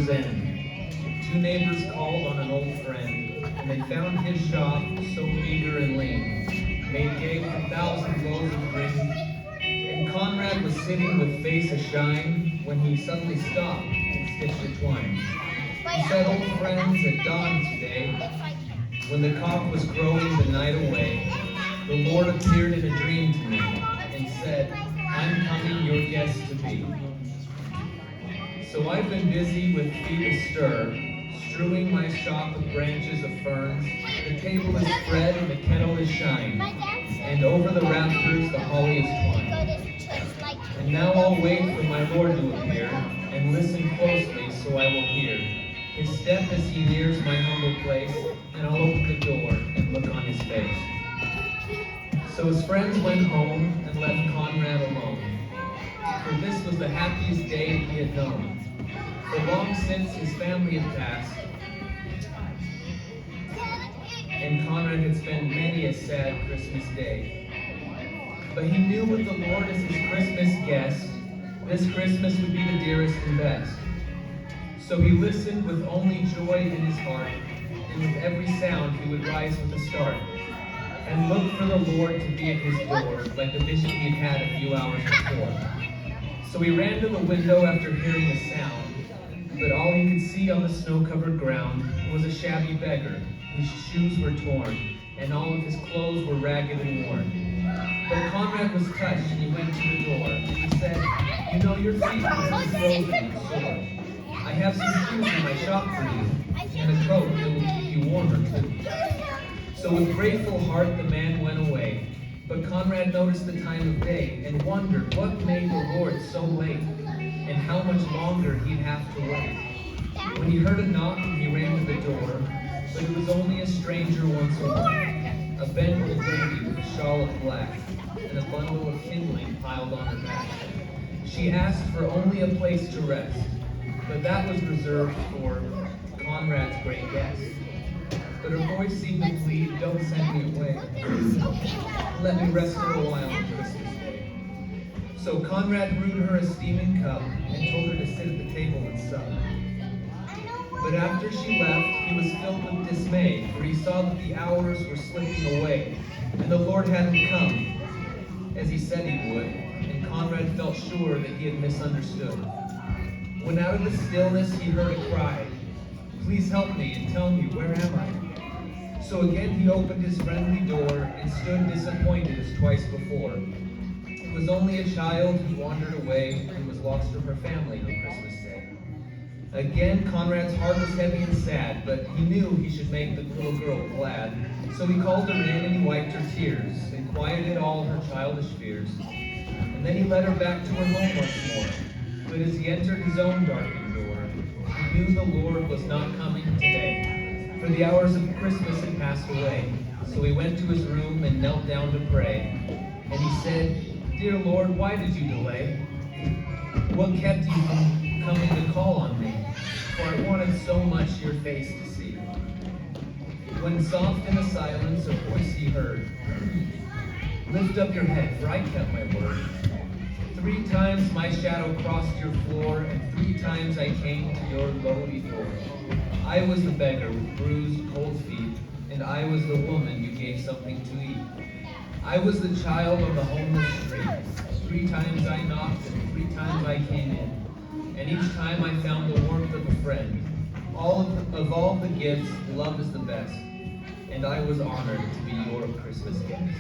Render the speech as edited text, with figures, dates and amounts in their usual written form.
river's end. Two neighbors called on an old friend, and they found his shop so meager and lean, made gay with 1,000 loaves of grain. And Conrad was sitting with face ashine when he suddenly stopped and stitched a twine. He said, "Old friends, at dawn today, when the cock was crowing the night away, the Lord appeared in a dream to me and said, 'I'm coming your guest to be.' So I've been busy with feet astir, strewing my shop with branches of ferns. The table is spread and the kettle is shined, and over the rafters the holly is twined. And now I'll wait for my Lord to appear, and listen closely so I will hear his step as he nears my humble place, and I'll open the door and look on his face." So his friends went home and left Conrad alone, for this was the happiest day he had known. For long since his family had passed, and Conrad had spent many a sad Christmas day. But he knew with the Lord as his Christmas guest, this Christmas would be the dearest and best. So he listened with only joy in his heart, and with every sound he would rise with a start, and look for the Lord to be at his door, like the vision he had had a few hours before. So he ran to the window after hearing the sound, but all he could see on the snow-covered ground was a shabby beggar, whose shoes were torn, and all of his clothes were ragged and worn. But Conrad was touched, and he went to the door, and he said, "You know your feet are frozen and sore. I have some shoes in my shop for you, and a coat that will keep you warmer too." So with grateful heart the man went away. But Conrad noticed the time of day, and wondered what made the Lord so late, and how much longer he'd have to wait. When he heard a knock, he ran to the door, but it was only a stranger once more, a bent old lady with a shawl of black, and a bundle of kindling piled on her back. She asked for only a place to rest, but that was reserved for Conrad's great guest. But her voice seemed to plead, "Don't send me away. Let me rest a little while on Christmas Day." So Conrad brewed her a steaming cup and told her to sit at the table and sup. But after she left, he was filled with dismay, for he saw that the hours were slipping away, and the Lord hadn't come, as he said he would, and Conrad felt sure that he had misunderstood. When out of the stillness he heard a cry, "Please help me and tell me, where am I?" So again he opened his friendly door and stood disappointed as twice before. It was only a child who wandered away and was lost from her family on Christmas Day. Again Conrad's heart was heavy and sad, but he knew he should make the little girl glad. So he called her in and he wiped her tears and quieted all her childish fears. And then he led her back to her home once more. But as he entered his own darkened door, he knew the Lord was not coming today, for the hours of Christmas had passed away. So he went to his room and knelt down to pray. And he said, "Dear Lord, why did you delay? What kept you from coming to call on me? For I wanted so much your face to see." When soft in the silence a voice he heard, "Lift up your head, for I kept my word. 3 times my shadow crossed your floor, and 3 times I came to your lowly door. I was the beggar with bruised, cold feet, and I was the woman you gave something to eat. I was the child on the homeless street. 3 times I knocked, and 3 times I came in, and each time I found the warmth of a friend. Of all the gifts, love is the best, and I was honored to be your Christmas guest."